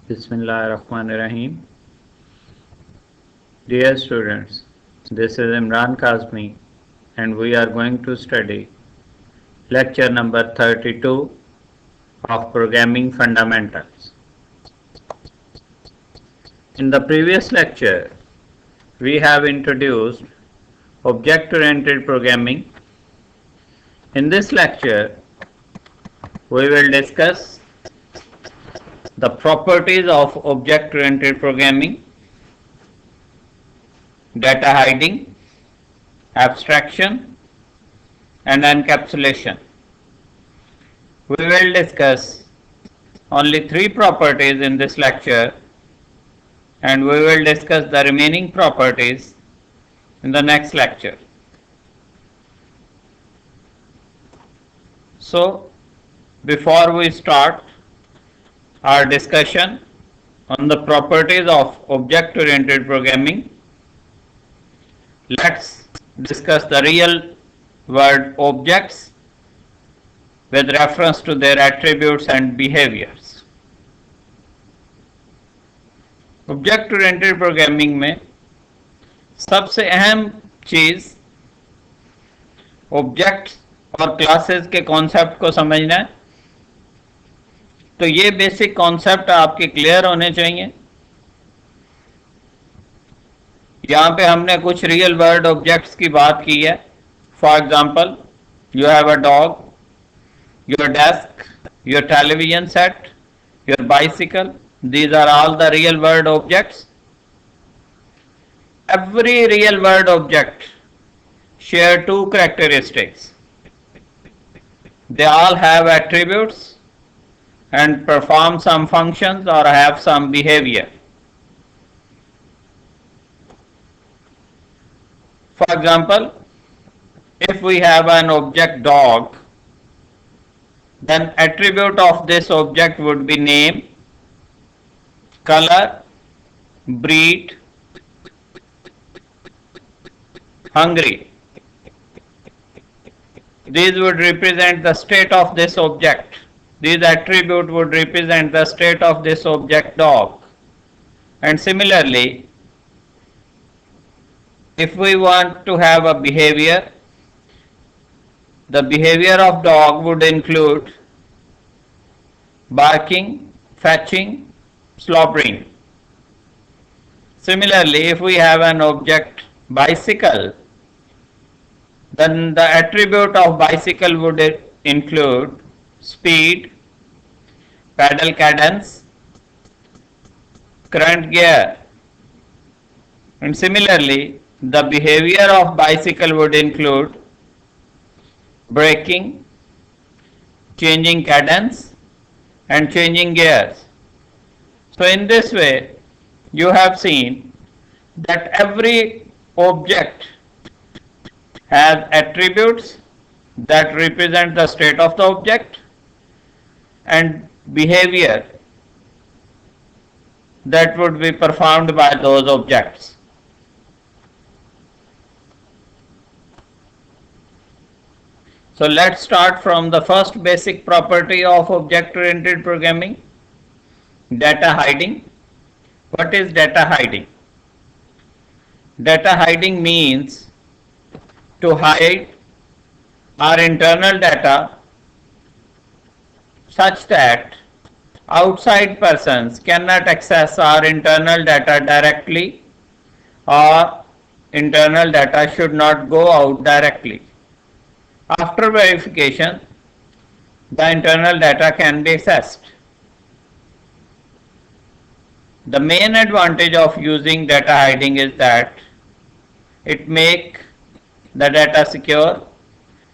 Bismillahirrahmanirrahim. Dear students, this is Imran Kazmi and we are going to study lecture number 32 of Programming Fundamentals. In the previous lecture, we have introduced object-oriented programming. In this lecture, we will discuss the properties of object-oriented programming, data hiding, abstraction, and encapsulation. We will discuss only three properties in this lecture, and we will discuss the remaining properties in the next lecture. So, before we start our discussion on the properties of object-oriented programming, let's discuss the real world objects with reference to their attributes and behaviors. Object-oriented programming में सबसे अहम चीज objects और classes के concept को समझना है। तो ये बेसिक कॉन्सेप्ट आपके क्लियर होने चाहिए। यहाँ पे हमने कुछ रियल वर्ल्ड ऑब्जेक्ट्स की बात की है। For example, you have a dog, your desk, your television set, your bicycle, these are all the real world objects. Every real world object share two characteristics. They all have attributes and perform some functions or have some behavior. For example, if we have an object dog, then attribute of this object would be name, color, breed, hungry. These would represent the state of this object. These attributes would represent the state of this object dog. And similarly, if we want to have a behavior, the behavior of dog would include barking, fetching, slobbering. Similarly, if we have an object bicycle, then the attribute of bicycle would include speed, pedal cadence, current gear. And similarly, the behavior of bicycle would include braking, changing cadence, and changing gears. So in this way, you have seen that every object has attributes that represent the state of the object and behavior that would be performed by those objects. So let's start from the first basic property of object-oriented programming, data hiding. What is data hiding? Data hiding means to hide our internal data such that outside persons cannot access our internal data directly, or internal data should not go out directly. After verification, the internal data can be accessed. The main advantage of using data hiding is that it makes the data secure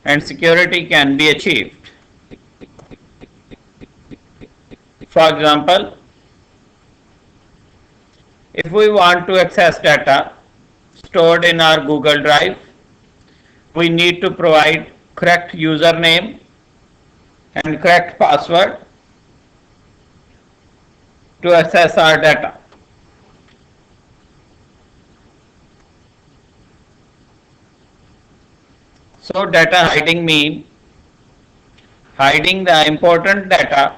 and security can be achieved. For example, if we want to access data stored in our Google Drive, we need to provide correct username and correct password to access our data. So data hiding means hiding the important data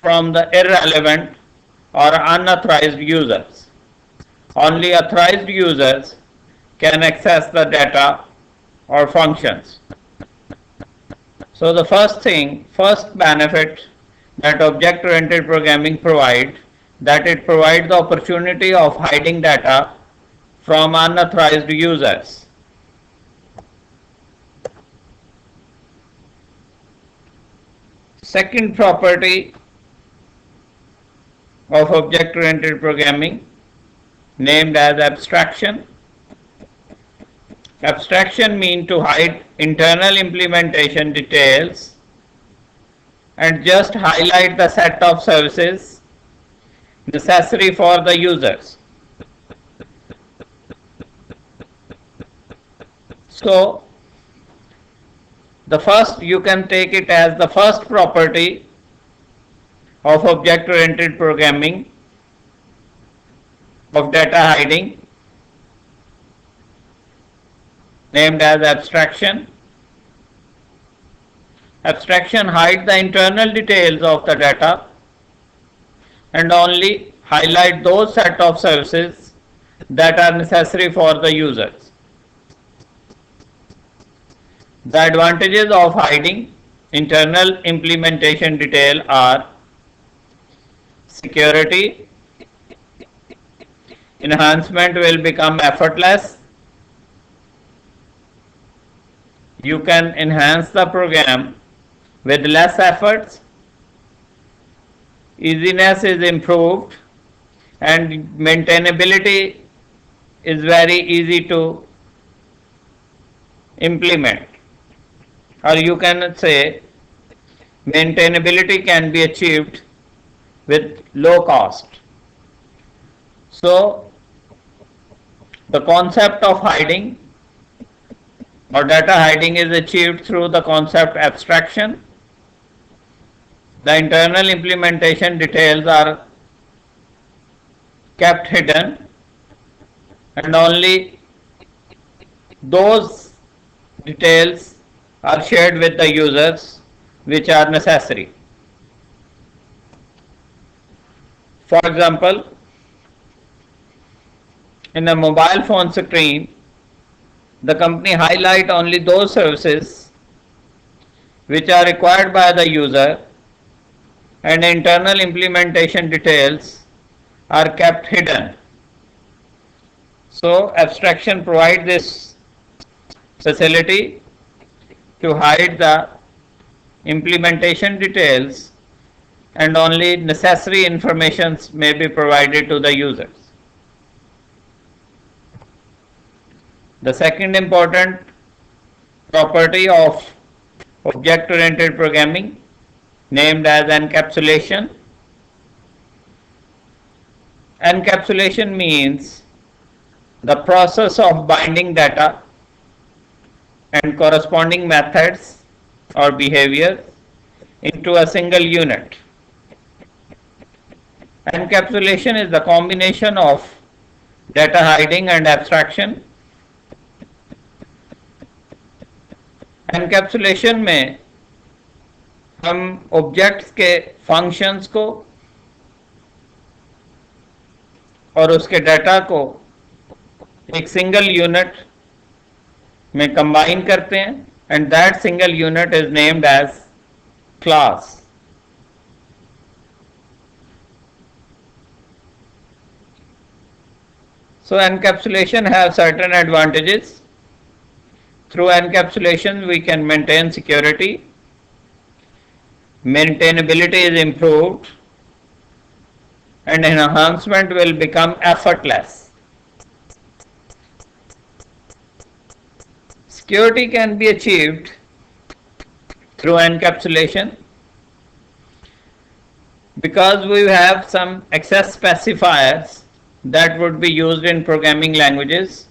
from the irrelevant or unauthorized users. Only authorized users can access the data or functions. So the first benefit that object-oriented programming provides, that it provides the opportunity of hiding data from unauthorized users. Second property of object-oriented programming, named as abstraction. Abstraction means to hide internal implementation details and just highlight the set of services necessary for the users. So, the first, you can take it as the first property of object-oriented programming of data hiding, named as abstraction. Abstraction hides the internal details of the data and only highlight those set of services that are necessary for the users. The advantages of hiding internal implementation detail are security, enhancement will become effortless. You can enhance the program with less efforts. Easiness is improved and maintainability is very easy to implement. Or you can say maintainability can be achieved with low cost. So, the concept of hiding or data hiding is achieved through the concept abstraction. The internal implementation details are kept hidden and only those details are shared with the users which are necessary. For example, in a mobile phone screen, the company highlight only those services which are required by the user and internal implementation details are kept hidden. So abstraction provides this facility to hide the implementation details and only necessary information may be provided to the users. The second important property of object-oriented programming, named as encapsulation. Encapsulation means the process of binding data and corresponding methods or behavior into a single unit. Encapsulation is the combination of data hiding and abstraction. Encapsulation में हम objects के functions को और उसके data को एक single unit में combine करते हैं and that single unit is named as class. So encapsulation have certain advantages. Through encapsulation we can maintain security, maintainability is improved, and enhancement will become effortless. Security can be achieved through encapsulation because we have some access specifiers that would be used in programming languages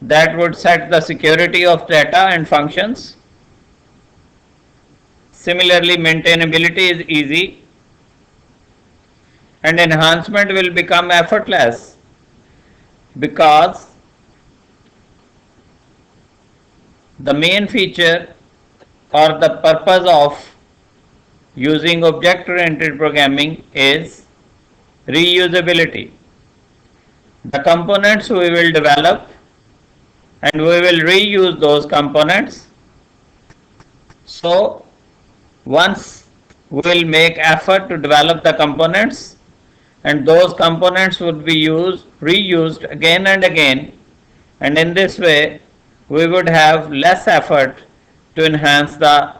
that would set the security of data and functions. Similarly, maintainability is easy and enhancement will become effortless because the main feature or the purpose of using object-oriented programming is reusability. The components we will develop and we will reuse those components. So once we will make effort to develop the components, and those components would be reused again and again, and in this way we would have less effort to enhance the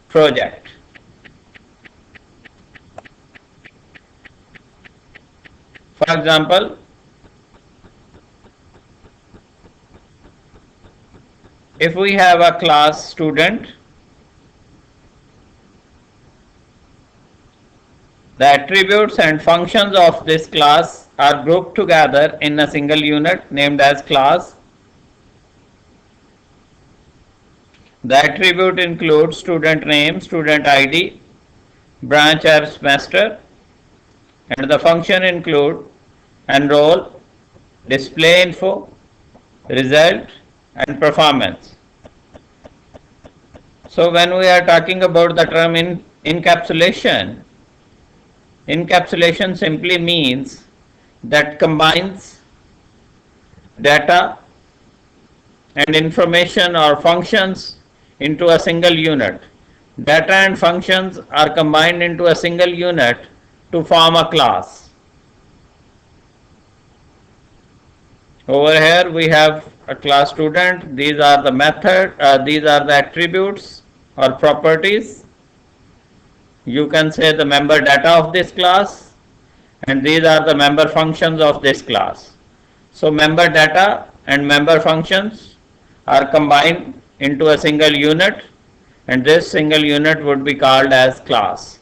project. For example, if we have a class student, the attributes and functions of this class are grouped together in a single unit named as class. The attribute includes student name, student ID, branch or semester, and the function include enroll, display info, result, and performance. So when we are talking about the term encapsulation, encapsulation simply means that combines data and information or functions into a single unit. Data and functions are combined into a single unit to form a class. Over here we have a class student. These are the these are the attributes or properties. You can say the member data of this class, and these are the member functions of this class. So member data and member functions are combined into a single unit, and this single unit would be called as class.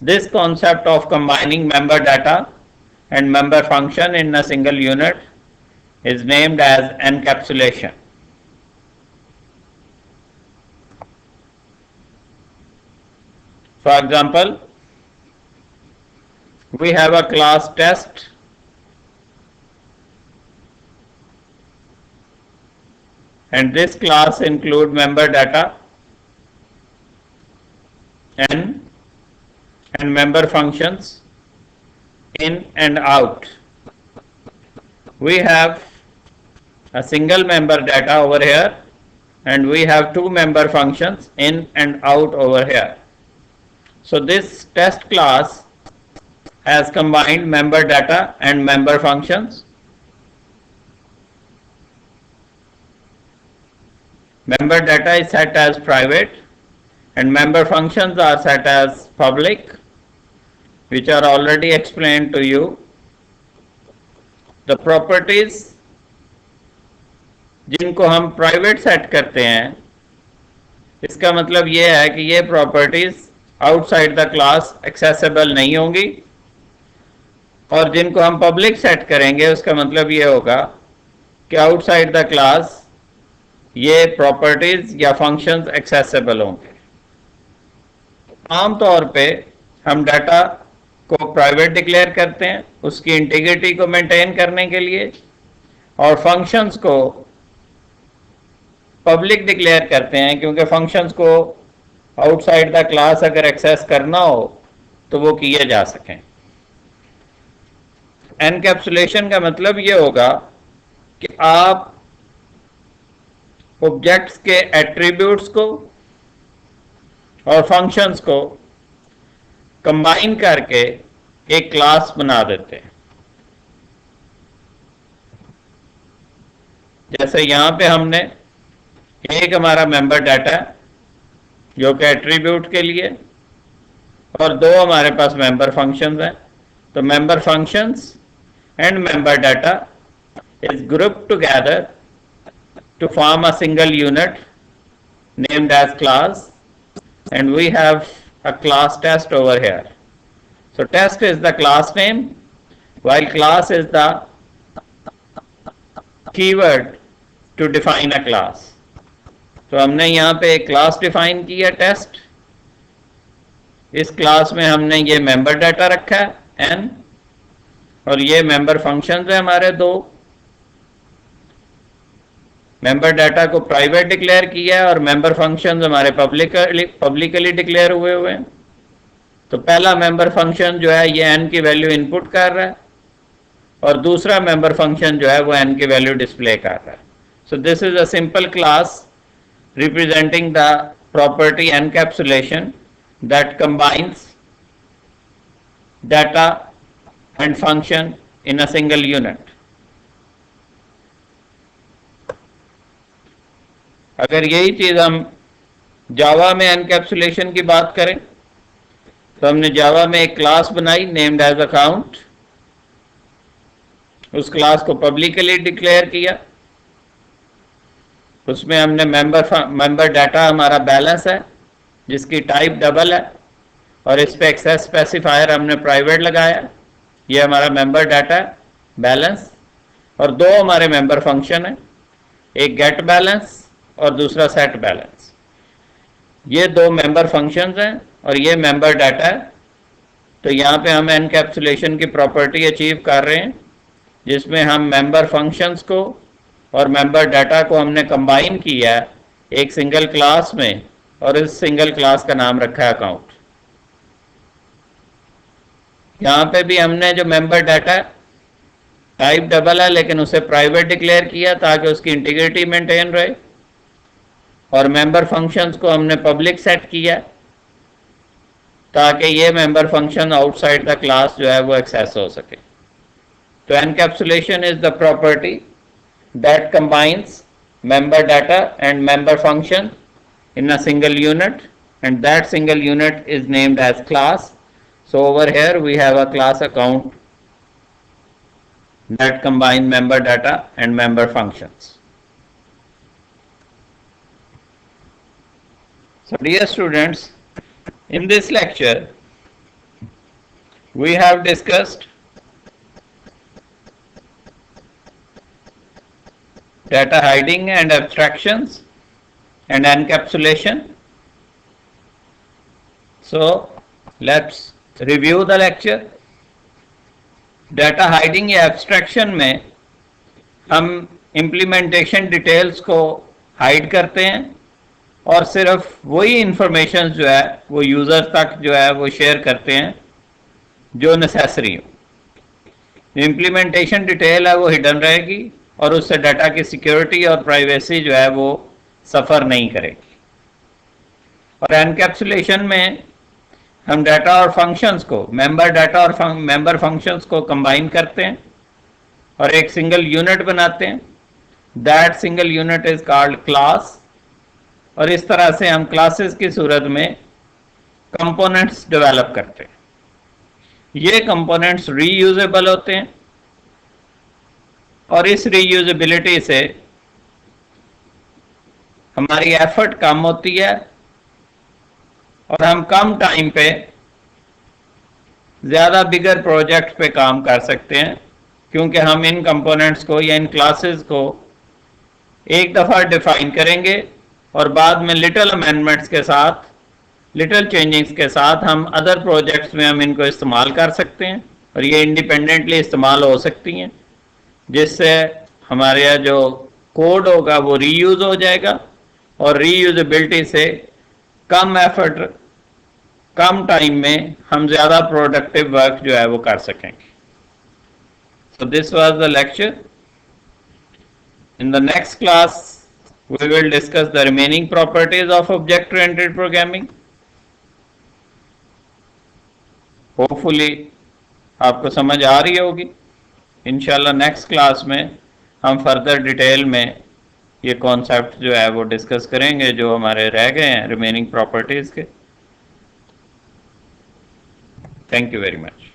This concept of combining member data and member function in a single unit is named as encapsulation. For example, we have a class test and this class include member data n and member functions in and out. We have a single member data over here and we have two member functions in and out over here. So this test class has combined member data and member functions. Member data is set as private and member functions are set as public, which are already explained to you. The properties जिनको हम private set करते हैं, इसका मतलब ये है कि ये properties outside the class accessible नहीं होंगी, और जिनको हम पब्लिक सेट करेंगे उसका मतलब ये होगा कि आउटसाइड द क्लास ये प्रॉपर्टीज या फंक्शंस एक्सेसिबल होंगे. आमतौर पे हम डाटा को प्राइवेट डिक्लेयर करते हैं उसकी इंटीग्रिटी को मेंटेन करने के लिए, और फंक्शंस को पब्लिक डिक्लेयर करते हैं क्योंकि फंक्शंस को आउटसाइड द क्लास अगर एक्सेस करना हो तो वो किए जा सकें. एनकैप्सुलेशन का मतलब ये होगा कि आप ऑब्जेक्ट्स के एट्रीब्यूट्स को और फंक्शंस को कंबाइन करके एक क्लास बना देते हैं. जैसे यहां पे हमने एक हमारा मेंबर डाटा है जो कि एट्रीब्यूट के लिए, और दो हमारे पास मेंबर फंक्शंस हैं. तो member functions and member data is grouped together to form a single unit named as class, and we have a class test over here. So test is the class name while class is the keyword to define a class. तो हमने यहाँ पे एक class define की है test. इस class में हमने ये मेंबर डाटा रखा है n, और ये मेंबर फंक्शंस है हमारे दो. मेंबर डाटा को प्राइवेट डिक्लेयर किया है और मेंबर फंक्शंस हमारे पब्लिकली डिक्लेयर हुए हैं. तो पहला मेंबर फंक्शन जो है ये n की वैल्यू इनपुट कर रहा है और दूसरा मेंबर फंक्शन जो है वो n की वैल्यू डिस्प्ले कर रहा है. So this is a simple class representing the property encapsulation that combines data and function in a single unit. अगर यही चीज हम जावा में एनकैप्सुलेशन की बात करें तो हमने जावा में एक क्लास बनाई नेम्ड एज अकाउंट. उस क्लास को पब्लिकली डिक्लेयर किया. उसमें हमने मेंबर डाटा हमारा बैलेंस है जिसकी टाइप डबल है और इस पे एक्सेस स्पेसिफायर हमने प्राइवेट लगाया. ये हमारा मेंबर डाटा है बैलेंस और दो हमारे मेंबर फंक्शन है, एक गेट बैलेंस और दूसरा सेट बैलेंस. ये दो मेंबर फंक्शंस हैं और ये मेंबर डाटा है. तो यहाँ पे हम एनकैप्सुलेशन की प्रॉपर्टी अचीव कर रहे हैं जिसमें हम मेंबर फंक्शंस को और मेंबर डाटा को हमने कंबाइन किया एक सिंगल क्लास में और इस सिंगल क्लास का नाम रखा है अकाउंट. यहाँ पे भी हमने जो मेंबर डाटा टाइप डबल है लेकिन उसे प्राइवेट डिक्लेयर किया ताकि उसकी इंटीग्रिटी मेंटेन रहे और मेंबर फंक्शंस को हमने पब्लिक सेट किया ताकि ये member function outside the class जो है वो एक्सेस हो सके. तो encapsulation is the property that combines member data and member function in a single unit and that single unit is named as class. So over here we have a class account that combines member data and member functions. So dear students, in this lecture we have discussed data hiding and abstractions and encapsulation. So let's review the lecture. Data hiding या abstraction में हम implementation details को hide करते हैं और सिर्फ वही information जो है वो यूजर तक जो है वो शेयर करते हैं जो नेसेसरी हो. इम्प्लीमेंटेशन डिटेल है वो हिडन रहेगी और उससे डाटा की सिक्योरिटी और प्राइवेसी जो है वो सफ़र नहीं करेगी. और एनकैप्सुलेशन में हम डाटा और फंक्शंस को मेंबर डाटा और मेंबर फंक्शंस को कंबाइन करते हैं और एक सिंगल यूनिट बनाते हैं. That single unit is called class. और इस तरह से हम क्लासेस की सूरत में कंपोनेंट्स डेवलप करते हैं. ये कंपोनेंट्स रीयूजेबल होते हैं और इस रीयूजेबिलिटी से हमारी एफर्ट कम होती है और हम कम टाइम पे ज़्यादा बिगर प्रोजेक्ट पे काम कर सकते हैं क्योंकि हम इन कंपोनेंट्स को या इन क्लासेस को एक दफ़ा डिफाइन करेंगे और बाद में लिटिल अमेंडमेंट्स के साथ लिटिल चेंजिंग्स के साथ हम अदर प्रोजेक्ट्स में हम इनको इस्तेमाल कर सकते हैं और ये इंडिपेंडेंटली इस्तेमाल हो सकती हैं जिससे हमारे जो कोड होगा वो रीयूज हो जाएगा और रीयूजेबिलिटी से कम एफर्ट कम टाइम में हम ज़्यादा प्रोडक्टिव वर्क जो है वो कर सकेंगे. So this was the lecture. In the next class we will discuss the remaining properties of object oriented programming. Hopefully आपको समझ आ रही होगी. इंशाल्लाह नेक्स्ट क्लास में हम फर्दर डिटेल में ये कॉन्सेप्ट जो है वो डिस्कस करेंगे जो हमारे रह गए हैं रिमेनिंग प्रॉपर्टीज के. Thank you very much.